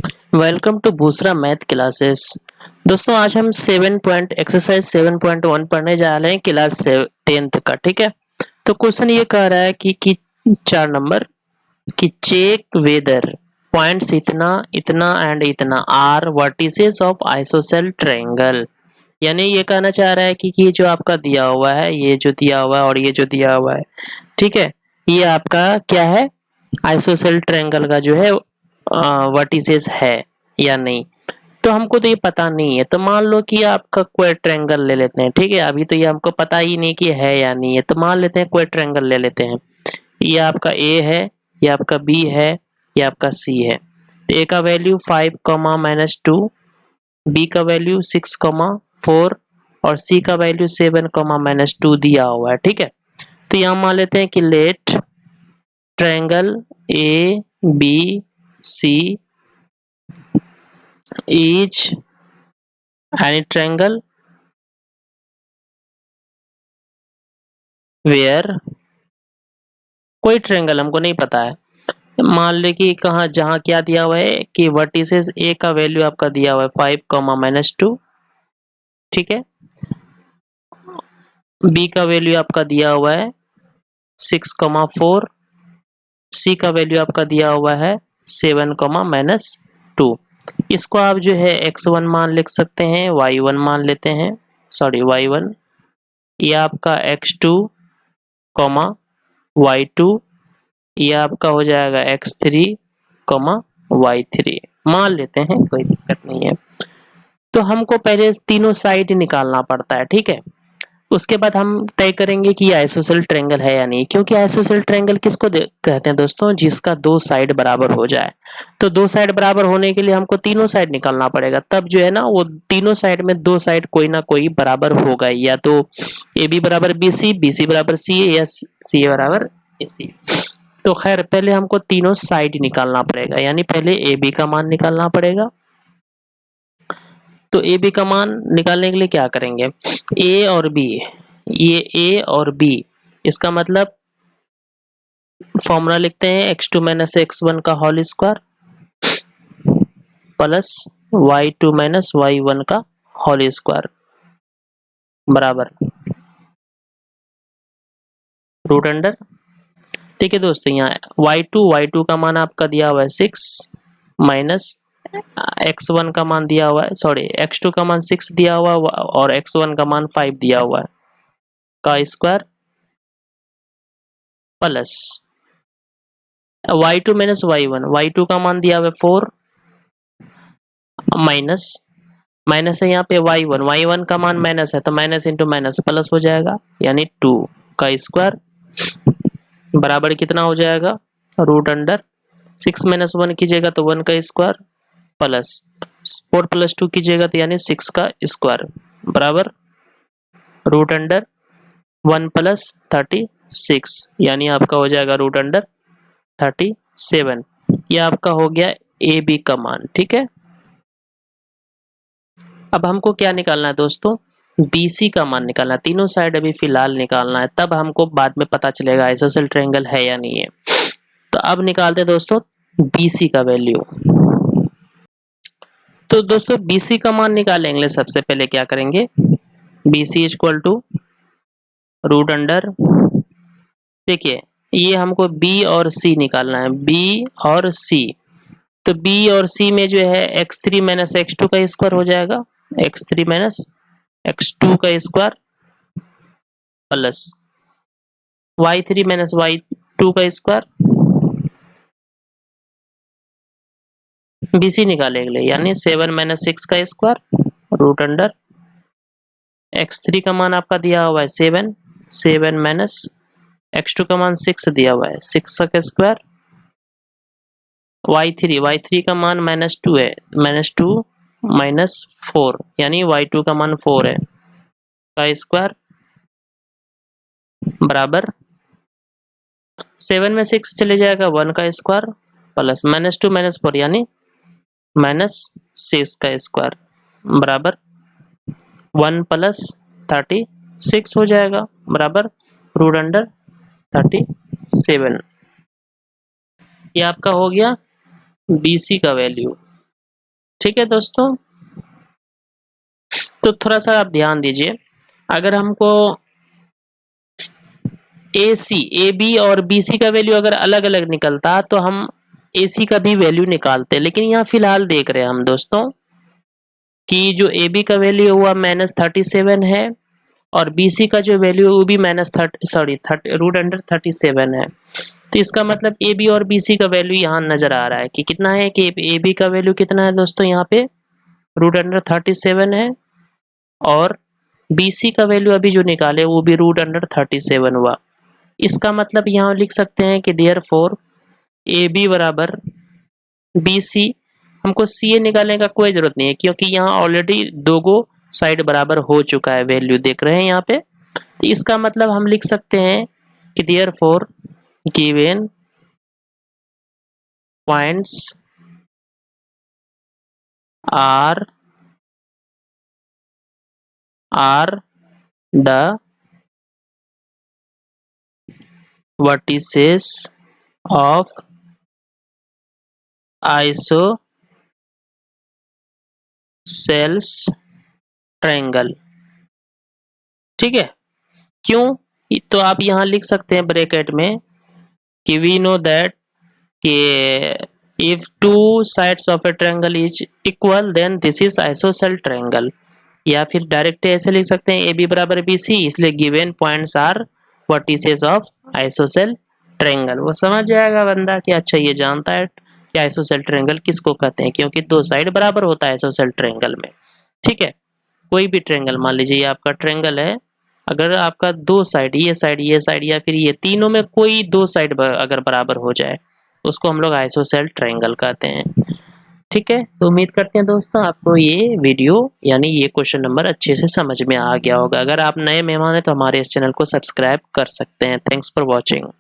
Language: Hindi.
Welcome to Bhusara math classes. दोस्तों आज हम एक्सरसाइज 7.1 पढ़ने जा रहे हैं क्लास 10th का। ठीक है, तो क्वेश्चन ये कह रहा है कि 4 नंबर कि चेक वेदर पॉइंट्स इतना इतना एंड इतना are vertices of isosceles triangle. यानी ये कहना चाह रहा है कि जो आपका दिया हुआ है, ये जो दिया हुआ है और ये जो दिया हुआ है, ठीक है, ये आपका क्या है, आइसोसेल ट्रायंगल का जो है वर्टिसेस है या नहीं। तो हमको तो ये पता नहीं है, तो मान लो कि आपका कोई ट्रायंगल ले लेते हैं। ठीक है, अभी तो ये हमको पता ही नहीं कि है या नहीं है, तो मान लेते हैं कोई ट्रायंगल ले लेते हैं। ये आपका ए है, ये आपका बी है, ये आपका सी है। तो ए का वैल्यू 5, -2, बी का वैल्यू 6, 4 और सी का वैल्यू 7, -2 दिया हुआ है। ठीक है, तो यहाँ मान लेते हैं कि let triangle A B C is any triangle where, कोई ट्रायंगल हमको नहीं पता है। मान ले कि कहाँ जहाँ क्या दिया हुआ है कि वर्टिसेस ए का वैल्यू आपका दिया हुआ है 5, -2। ठीक है, बी का वैल्यू आपका दिया हुआ है 6, 4, सी का वैल्यू आपका दिया हुआ है 7, -2। इसको आप जो है x1 मान लिख सकते हैं, y1 मान लेते हैं, सॉरी y1, ये आपका x2, y2, ये आपका हो जाएगा x3, y3 मान लेते हैं, कोई दिक्कत नहीं है। तो हमको पहले तीनों साइड निकालना पड़ता है। ठीक है, उसके बाद हम तय करेंगे कि ये आइसोसेल ट्रायंगल है या नहीं, क्योंकि आइसोसेल ट्रायंगल किसको कहते हैं दोस्तों, जिसका दो साइड बराबर हो जाए। तो दो साइड बराबर होने के लिए हमको तीनों साइड निकालना पड़ेगा, तब जो है ना वो तीनों साइड में दो साइड कोई ना कोई बराबर होगा, या तो ए बी बराबर बी सी बराबर सी या सी बराबर सी। तो खैर पहले हमको तीनों साइड निकालना पड़ेगा, यानी पहले ए बी का मान निकालना पड़ेगा। तो ए बी का मान निकालने के लिए क्या करेंगे, ए और बी, ये ए और बी, इसका मतलब फॉर्मूला लिखते हैं x2 - x1 का whole square plus y2 - y1 का होल स्क्वायर बराबर रूट अंडर। ठीक है दोस्तों, यहाँ y2 का मान आपका दिया हुआ है 6 माइनस x1 का मान दिया हुआ है, सॉरी x2 का मान 6 दिया हुआ है और x1 का मान 5 दिया हुआ है का स्क्वायर प्लस y2 - y1 का मान दिया हुआ है 4 माइनस माइनस है यहाँ पे y1 का मान माइनस है, तो माइनस इंटू माइनस प्लस हो जाएगा, यानी 2 का स्क्वायर बराबर कितना हो जाएगा, रूट अंडर 6 - 1 कीजिएगा तो 1 का स्क्वायर प्लस 4 + 2 कीजिएगा तो यानी 6 का स्क्वायर बराबर रूट अंडर 1 + 36, यानी आपका हो जाएगा रूट अंडर 37। यह आपका हो गया ए बी का मान। ठीक है, अब हमको क्या निकालना है दोस्तों, BC का मान निकालना है। तीनों साइड अभी फिलहाल निकालना है, तब हमको बाद में पता चलेगा आइसोसेल ट्रायंगल है या नहीं है। तो अब निकालते हैं दोस्तों BC का वैल्यू। तो दोस्तों BC का मान निकालेंगे, सबसे पहले क्या करेंगे, BC = रूट अंडर, देखिए ये हमको B और C निकालना है, B और C। तो B और C में जो है x3 - x2 का स्क्वायर हो जाएगा, x3 - x2 का स्क्वायर प्लस y3 - y2 का स्क्वायर, BC निकालेंगे यानी 7 - 6 का स्क्वायर रूट अंडर x3 का मान आपका दिया हुआ है 7 x2 का मान 6 दिया हुआ है 6 का स्क्वायर, y3 का मान -2 है, -2 - 4 यानी y2 का मान 4 है का स्क्वायर बराबर 7 में 6 चले जाएगा 1 का स्क्वायर प्लस -2 - 4 यानी -6 का स्क्वायर बराबर 1 + 36 हो जाएगा बराबर रूट अंडर 37। ये आपका हो गया BC का वैल्यू। ठीक है दोस्तों, तो थोड़ा सा आप ध्यान दीजिए। अगर हमको ए बी और बी सी का वैल्यू अगर अलग अलग निकलता तो हम ए सी का भी वैल्यू निकालते, लेकिन यहाँ फिलहाल देख रहे हैं हम दोस्तों कि जो ए बी का वैल्यू हुआ -37 है और बी सी का जो वैल्यू है वो भी √37 है। तो इसका मतलब ए बी और बी सी का वैल्यू यहाँ नजर आ रहा है कि कितना है, कि ए बी का वैल्यू कितना है दोस्तों, यहाँ पे √37 है और बी सी का वैल्यू अभी जो निकाले वो भी √37 हुआ। इसका मतलब यहाँ लिख सकते हैं कि देयरफॉर ए बी बराबर बी सी। हमको सी ए निकालने का कोई जरूरत नहीं है क्योंकि यहाँ ऑलरेडी दो साइड बराबर हो चुका है, वैल्यू देख रहे हैं यहाँ पे। तो इसका मतलब हम लिख सकते हैं कि therefore given points are the vertices of isosceles triangle। ठीक है, क्यों? तो आप यहाँ लिख सकते हैं ब्रैकेट में कि वी नो दैट कि if two sides of a triangle is equal then this is isosceles triangle. या फिर डायरेक्ट ऐसे लिख सकते हैं ए बी बराबर बी सी, इसलिए given points are vertices of isosceles triangle. वो समझ जाएगा बंदा कि अच्छा ये जानता है कि आइसोसेल ट्रायंगल किसको कहते हैं, क्योंकि दो साइड बराबर होता है आइसोसेल ट्रायंगल में। ठीक है, कोई भी ट्रायंगल मान लीजिए ये आपका ट्रायंगल है, अगर आपका दो साइड ये साइड या फिर ये तीनों में कोई दो साइड अगर बराबर हो जाए उसको हम लोग आइसोसेल ट्रायंगल कहते हैं। ठीक है, तो उम्मीद करते हैं दोस्तों आपको ये वीडियो यानी ये क्वेश्चन नंबर अच्छे से समझ में आ गया होगा। अगर आप नए मेहमान हैं तो हमारे इस चैनल को सब्सक्राइब कर सकते हैं। Thanks for watching.